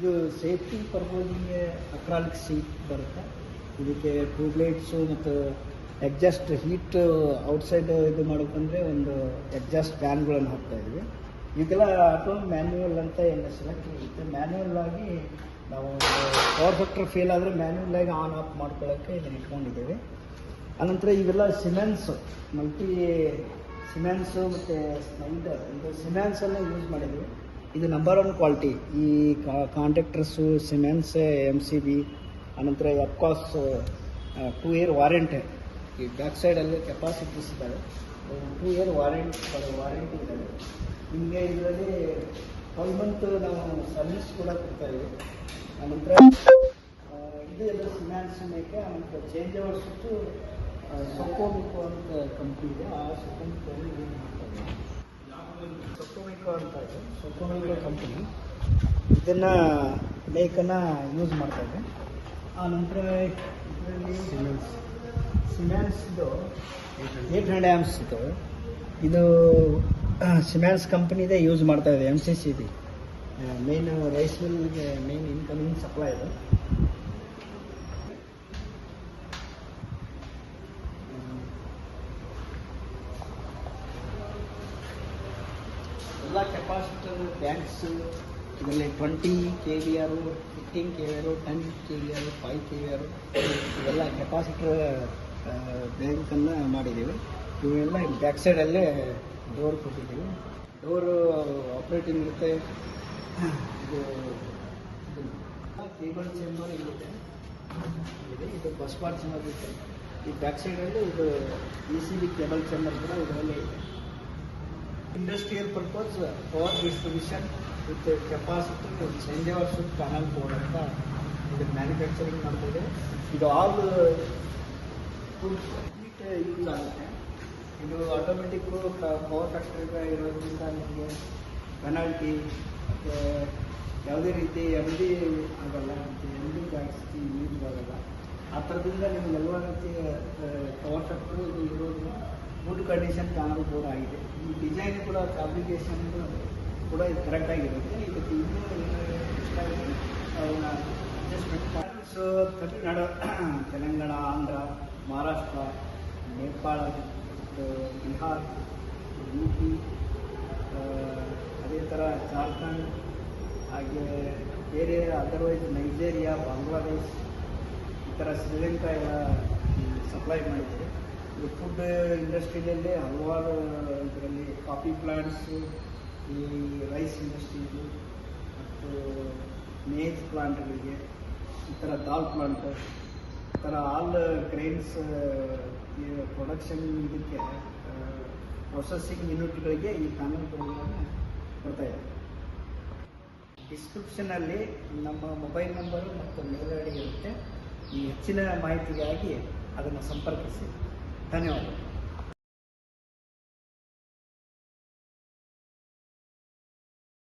ಇದು safety ಪರ್ಪೋಸಿಗೆ acrylic sheet ಬರುತ್ತೆ. ಇದಕ್ಕೆ ಟ್ಯೂಬ್ಲೈಟ್ಸು ಮತ್ತು ಎಕ್ಸಾಸ್ಟ್ ಹೀಟ್ ಔಟ್ಸೈಡ್ ಇದು ಮಾಡೋಕ್ಕಂದರೆ ಒಂದು ಎಕ್ಸಾಸ್ಟ್ ಫ್ಯಾನ್ಗಳನ್ನು ಹಾಕ್ತಾಯಿದ್ವಿ. ಇದೆಲ್ಲ ಆಟೋ ಮ್ಯಾನ್ಯುವಲ್ ಅಂತ ಏನು ಸೆಲೆಕ್ಟ್ ಇರುತ್ತೆ. ಮ್ಯಾನ್ಯುವಲ್ ಆಗಿ ನಾವು ಪವರ್ ಫ್ಯಾಕ್ಟರ್ ಫೇಲ್ ಆದರೆ ಮ್ಯಾನ್ಯುವಲ್ ಆಗಿ ಆನ್ ಆಫ್ ಮಾಡ್ಕೊಳ್ಳೋಕ್ಕೆ ಇದನ್ನು ಇಟ್ಕೊಂಡಿದ್ದೇವೆ. ಆನಂತರ ಇವೆಲ್ಲ ಸಿಮೆನ್ಸು ಸಿಮೆನ್ಸು ಮತ್ತು ಸ್ನೈಡರ್ ಇದು ಸಿಮೆನ್ಸನ್ನು ಯೂಸ್ ಮಾಡಿದ್ವಿ. ಇದು ನಂಬರ್ 1 ಕ್ವಾಲಿಟಿ. ಈ ಕಾಂಟ್ರಾಕ್ಟರ್ಸು ಸಿಮೆನ್ಸ್ MCB ಅನಂತರ ಎಫ್ಕಾಸ್ 2 ಇಯರ್ ವಾರಂಟಿ. ಈ ಬ್ಯಾಕ್ ಸೈಡಲ್ಲಿ ಕೆಪಾಸಿಟೀಸ್ ಇದ್ದಾವೆ. 2 ಇಯರ್ ವಾರಂಟಿ ಇದ್ದಾವೆ. ನಿಮಗೆ ಇದರಲ್ಲಿ 12 ಮಂತ್ ನಾವು ಸರ್ವಿಸ್ ಕೂಡ ಕೊಡ್ತಾಯಿದ್ದೀವಿ. ಆನಂತರ ಇದು ಎಲ್ಲ ಸಿಮೆನ್ಸ್ ಮೇಕೆ. ಆನಂತರ ಚೇಂಜ್ ಓವರ್ ಸುಟ್ಟು ಸೊಕೋಮಿಕೋ ಅಂತ ಕಂಪ್ನಿ ಇದೆ. ಆ ಸೊಕೋಮಿಕೋಲ್ಲಿ ಯೂಸ್ ಮಾಡ್ತಾರೆ. ಸೊಕೋಮಿಕೋ ಅಂತ ಇದೆ. ಸೊಕೋಮಿಕೋ ಕಂಪ್ನಿ ಇದನ್ನು ಮೇಕನ್ನು ಯೂಸ್ ಮಾಡ್ತಾಯಿದೆ. ಆನಂತರ ಇದರಲ್ಲಿ ಸಿಮೆನ್ಸ್ದು 800 ಆ್ಯಮ್ಸ್ ಇದು. ಇದು ಸಿಮೆನ್ಸ್ ಕಂಪ್ನಿದೇ ಯೂಸ್ ಮಾಡ್ತಾಯಿದೆ. MCC ಮೇನ್ ರೈಸ್ ಮಿಲ್ಗೆ ಮೇನ್ ಇನ್ಕಮಿಂಗ್ ಸಪ್ಲೈ ಇದು. ಎಲ್ಲ ಕೆಪಾಸಿಟರ್ ಬ್ಯಾಂಕ್ಸು ಇದರಲ್ಲಿ 20 kVR, 15 kVR, 10 kVR, 5 kVR ಇವೆಲ್ಲ ಕೆಪಾಸಿಟರ್ ಬ್ಯಾಂಕನ್ನು ಮಾಡಿದ್ದೀವಿ. ಇವೆಲ್ಲ ಬ್ಯಾಕ್ ಸೈಡಲ್ಲೇ ಡೋರ್ ಕೊಟ್ಟಿದ್ದೀವಿ. ಡೋರು ಆಪ್ರೇಟಿಂಗ್ ಇರುತ್ತೆ. ಇದು ಕೇಬಲ್ ಚೇಂಬರ್ ಇರುತ್ತೆ. ಇದು ಬಸ್ ಬಾರ್ ಚೇಂಬರ್ ಇರುತ್ತೆ. ಈ ಬ್ಯಾಕ್ ಸೈಡಲ್ಲಿ ಇದು ECB ಕೇಬಲ್ ಚೇಂಬರ್ ಕೂಡ ಇದರಲ್ಲಿ ಇದೆ. Industrial purpose power distribution with capacity change over switch panel board ಅಂತ ಇದು ಮ್ಯಾನುಫ್ಯಾಕ್ಚರಿಂಗ್ ಮಾಡ್ಬೋದು. ಇದು ಆಲ್ ಫುಡ್ ಯೂಸ್ ಆಗುತ್ತೆ. ಇದು ಆಟೋಮೆಟಿಕ್ಕು ಪವರ್ ಫ್ಯಾಕ್ಟ್ರಿಗೆ ಇರೋದ್ರಿಂದ ನಿಮಗೆ ಪೆನಾಲ್ಟಿ ಮತ್ತು ಯಾವುದೇ ರೀತಿ MD ಆಗಲ್ಲ ಮತ್ತು MD ಜಾಸ್ತಿ ಯೂಸ್ ಆಗಲ್ಲ. ಆ ಥರದಿಂದ ನಿಮ್ಗೆ ಎಲ್ಲ ರೀತಿ ಪವರ್ ಫ್ಯಾಕ್ಟ್ರಿ ಇದು ಇರೋದು ಗುಡ್ ಕಂಡೀಷನ್ ಪ್ಯಾನಲ್ ಬೋರ್ಡ್ ಆಗಿದೆ. ಈ ಡಿಸೈನ್ ಕೂಡ ಫ್ಯಾಬ್ರಿಕೇಷನ್ ಕೂಡ ಇದು ಕರೆಕ್ಟಾಗಿರುತ್ತೆ. ಇದಕ್ಕೆ ಇನ್ನೂ ಎಷ್ಟಾಗಿದೆ ಅವನ್ನ ಅಡ್ಜಸ್ಟ್ಮೆಂಟ್ ಮಾಡಿ. ಸೊ ತಮಿಳುನಾಡು, ತೆಲಂಗಾಣ, ಆಂಧ್ರ, ಮಹಾರಾಷ್ಟ್ರ, ನೇಪಾಳ, ಬಿಹಾರ್, UP, ಅದೇ ಥರ ಜಾರ್ಖಂಡ್, ಹಾಗೆ ಬೇರೆ ಅದರ್ವೈಸ್ ನೈಜೇರಿಯಾ, ಬಾಂಗ್ಲಾದೇಶ್, ಈ ಥರ ಶ್ರೀಲಂಕಾ ಎಲ್ಲ ಸಪ್ಲೈ ಮಾಡಿದ್ದೀವಿ. ಈ ಫುಡ್ ಇಂಡಸ್ಟ್ರಿಯಲ್ಲೇ ಹಲವಾರು ಇದರಲ್ಲಿ ಕಾಫಿ ಪ್ಲಾಂಟ್ಸು, ಈ ರೈಸ್ ಇಂಡಸ್ಟ್ರೀಸು ಮತ್ತು ಮೇಜ್ ಪ್ಲಾಂಟ್ಗಳಿಗೆ, ಈ ಥರ ದಾಲ್ ಪ್ಲಾಂಟ್, ಈ ಥರ ಆಲ್ ಗ್ರೈನ್ಸ್ ಪ್ರೊಡಕ್ಷನ್ ಇದಕ್ಕೆ ಪ್ರೊಸೆಸಿಂಗ್ ಯೂನಿಟ್ಗಳಿಗೆ ಈ ಪ್ಯಾನಲ್ಗಳನ್ನು ಕೊಡ್ತಾಯಿದೆ. ಡಿಸ್ಕ್ರಿಪ್ಷನಲ್ಲಿ ನಮ್ಮ ಮೊಬೈಲ್ ನಂಬರು ಮತ್ತು ಮೇಲ್ ID ಇರುತ್ತೆ. ಈ ಹೆಚ್ಚಿನ ಮಾಹಿತಿಗಾಗಿ ಅದನ್ನು ಸಂಪರ್ಕಿಸಿ. ಧನ್ಯವಾದಗಳು.